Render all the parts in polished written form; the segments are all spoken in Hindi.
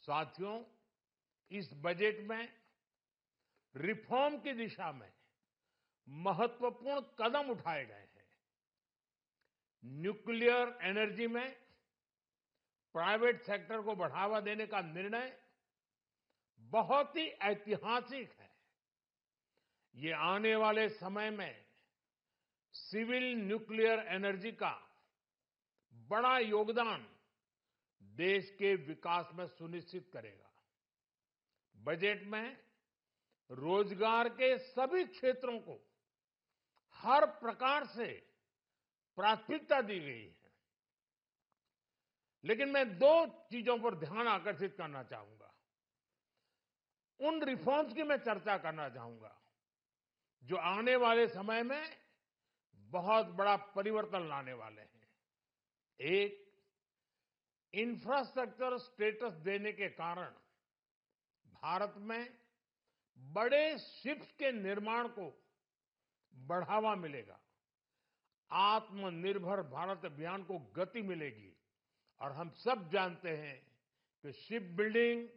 साथियों, इस बजट में रिफॉर्म की दिशा में महत्वपूर्ण कदम उठाए गए हैं। न्यूक्लियर एनर्जी में प्राइवेट सेक्टर को बढ़ावा देने का निर्णय बहुत ही ऐतिहासिक है। ये आने वाले समय में सिविल न्यूक्लियर एनर्जी का बड़ा योगदान देश के विकास में सुनिश्चित करेगा। बजट में रोजगार के सभी क्षेत्रों को हर प्रकार से प्राथमिकता दी गई है। लेकिन मैं दो चीजों पर ध्यान आकर्षित करना चाहूंगा। उन रिफॉर्म्स की मैं चर्चा करना चाहूंगा जो आने वाले समय में बहुत बड़ा परिवर्तन लाने वाले हैं। एक, इंफ्रास्ट्रक्चर स्टेटस देने के कारण भारत में बड़े शिप्स के निर्माण को बढ़ावा मिलेगा। आत्मनिर्भर भारत अभियान को गति मिलेगी। और हम सब जानते हैं कि शिप बिल्डिंग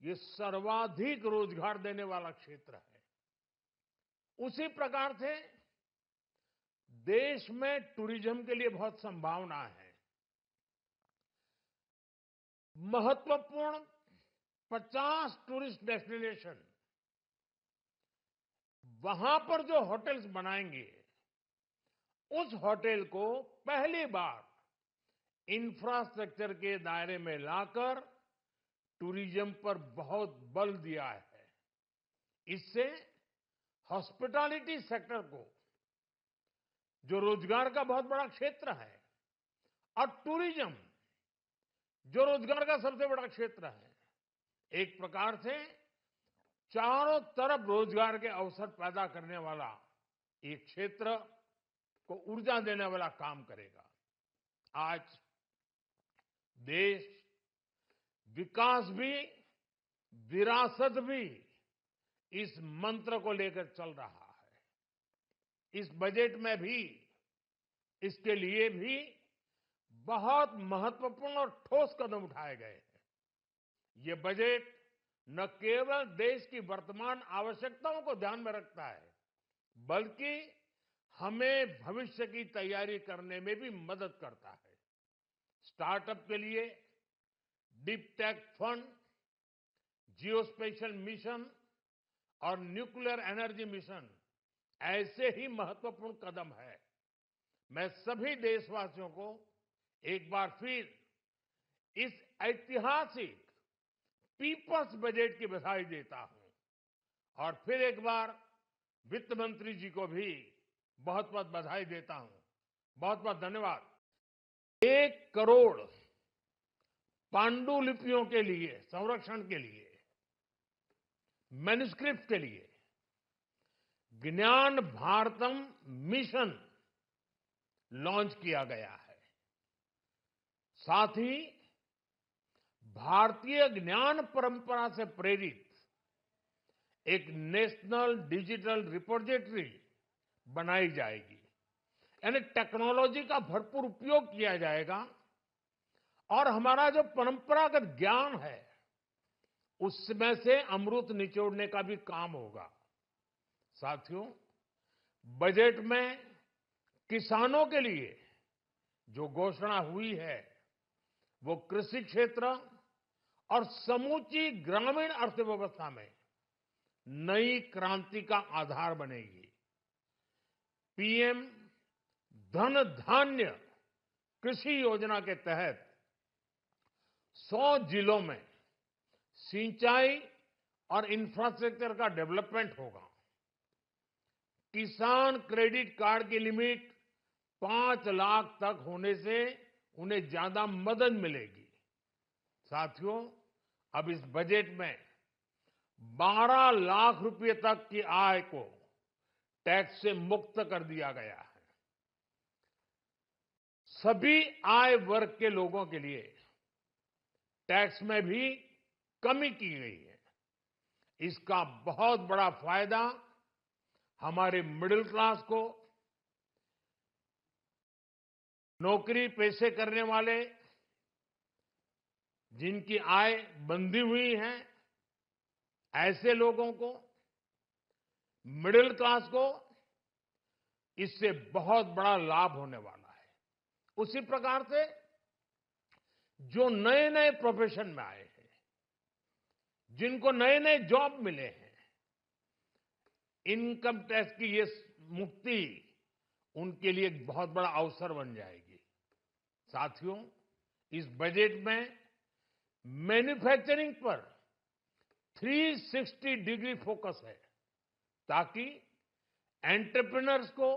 ये सर्वाधिक रोजगार देने वाला क्षेत्र है। उसी प्रकार से देश में टूरिज्म के लिए बहुत संभावना है। महत्वपूर्ण 50 टूरिस्ट डेस्टिनेशन, वहां पर जो होटल्स बनाएंगे, उस होटल को पहली बार इंफ्रास्ट्रक्चर के दायरे में लाकर टूरिज्म पर बहुत बल दिया है। इससे हॉस्पिटैलिटी सेक्टर को, जो रोजगार का बहुत बड़ा क्षेत्र है, और टूरिज्म जो रोजगार का सबसे बड़ा क्षेत्र है, एक प्रकार से चारों तरफ रोजगार के अवसर पैदा करने वाला एक क्षेत्र को ऊर्जा देने वाला काम करेगा। आज देश विकास भी विरासत भी इस मंत्र को लेकर चल रहा है। इस बजट में भी इसके लिए भी बहुत महत्वपूर्ण और ठोस कदम उठाए गए हैं। ये बजट न केवल देश की वर्तमान आवश्यकताओं को ध्यान में रखता है, बल्कि हमें भविष्य की तैयारी करने में भी मदद करता है। स्टार्टअप के लिए deep tech fund, geospatial mission और न्यूक्लियर एनर्जी मिशन ऐसे ही महत्वपूर्ण कदम है। मैं सभी देशवासियों को एक बार फिर इस ऐतिहासिक पीपल्स बजट की बधाई देता हूं और फिर एक बार वित्त मंत्री जी को भी बहुत बहुत बधाई देता हूं। बहुत बहुत धन्यवाद। 1 करोड़ पांडुलिपियों के लिए संरक्षण के लिए, मैन्युस्क्रिप्ट के लिए ज्ञान भारतम मिशन लॉन्च किया गया है। साथ ही भारतीय ज्ञान परंपरा से प्रेरित एक नेशनल डिजिटल रिपोजिटरी बनाई जाएगी। यानी टेक्नोलॉजी का भरपूर उपयोग किया जाएगा और हमारा जो परंपरागत ज्ञान है उसमें से अमृत निचोड़ने का भी काम होगा। साथियों, बजट में किसानों के लिए जो घोषणा हुई है वो कृषि क्षेत्र और समूची ग्रामीण अर्थव्यवस्था में नई क्रांति का आधार बनेगी। पीएम धन धान्य कृषि योजना के तहत 100 जिलों में सिंचाई और इंफ्रास्ट्रक्चर का डेवलपमेंट होगा। किसान क्रेडिट कार्ड की लिमिट 5 लाख तक होने से उन्हें ज्यादा मदद मिलेगी। साथियों, अब इस बजट में 12 लाख रुपए तक की आय को टैक्स से मुक्त कर दिया गया है। सभी आय वर्ग के लोगों के लिए टैक्स में भी कमी की गई है। इसका बहुत बड़ा फायदा हमारे मिडिल क्लास को, नौकरी पेशे करने वाले जिनकी आय बंधी हुई है, ऐसे लोगों को, मिडिल क्लास को इससे बहुत बड़ा लाभ होने वाला है। उसी प्रकार से जो नए नए प्रोफेशन में आए हैं, जिनको नए नए जॉब मिले हैं, इनकम टैक्स की ये मुक्ति उनके लिए एक बहुत बड़ा अवसर बन जाएगी। साथियों, इस बजट में मैन्युफैक्चरिंग पर 360 डिग्री फोकस है, ताकि एंटरप्रेन्योर्स को,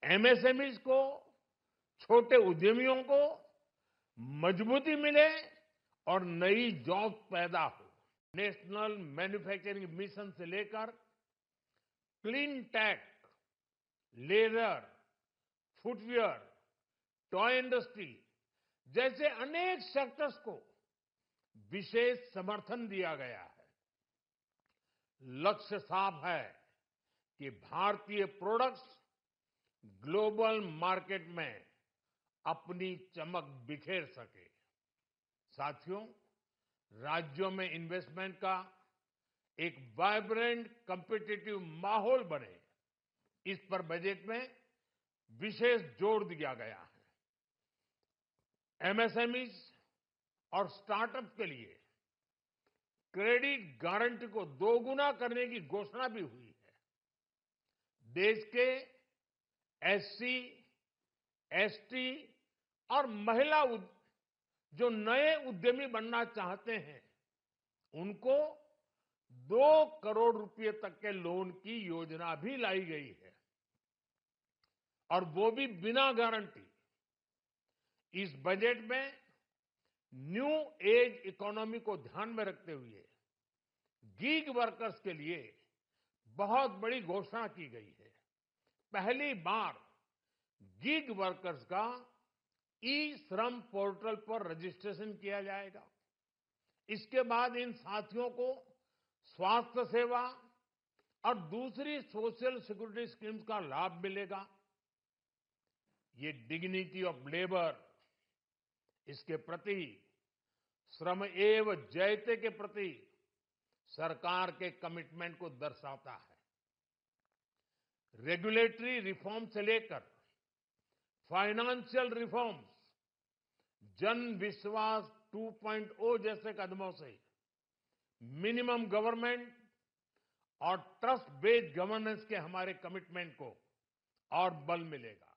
एमएसएमईज को, छोटे उद्यमियों को मजबूती मिले और नई जॉब पैदा हो। नेशनल मैन्युफैक्चरिंग मिशन से लेकर clean tech, leather, footwear, toy industry जैसे अनेक सेक्टर्स को विशेष समर्थन दिया गया है। लक्ष्य साफ है कि भारतीय प्रोडक्ट्स ग्लोबल मार्केट में अपनी चमक बिखेर सके। साथियों, राज्यों में इन्वेस्टमेंट का एक वाइब्रेंट कॉम्पिटिटिव माहौल बने, इस पर बजट में विशेष जोर दिया गया है। एमएसएमईज और स्टार्टअप के लिए क्रेडिट गारंटी को दोगुना करने की घोषणा भी हुई है। देश के एससी, एसटी और महिला जो नए उद्यमी बनना चाहते हैं, उनको 2 करोड़ रुपए तक के लोन की योजना भी लाई गई है, और वो भी बिना गारंटी। इस बजट में न्यू एज इकोनॉमी को ध्यान में रखते हुए गीग वर्कर्स के लिए बहुत बड़ी घोषणा की गई है। पहली बार गीग वर्कर्स का ई श्रम पोर्टल पर रजिस्ट्रेशन किया जाएगा। इसके बाद इन साथियों को स्वास्थ्य सेवा और दूसरी सोशल सिक्योरिटी स्कीम्स का लाभ मिलेगा। ये डिग्निटी ऑफ लेबर, इसके प्रति, श्रम एव जयते के प्रति सरकार के कमिटमेंट को दर्शाता है। रेगुलेटरी रिफॉर्म से लेकर फाइनेंशियल रिफॉर्म्स, जन विश्वास 2.0 जैसे कदमों से मिनिमम गवर्नमेंट और ट्रस्ट बेस्ड गवर्नेंस के हमारे कमिटमेंट को और बल मिलेगा।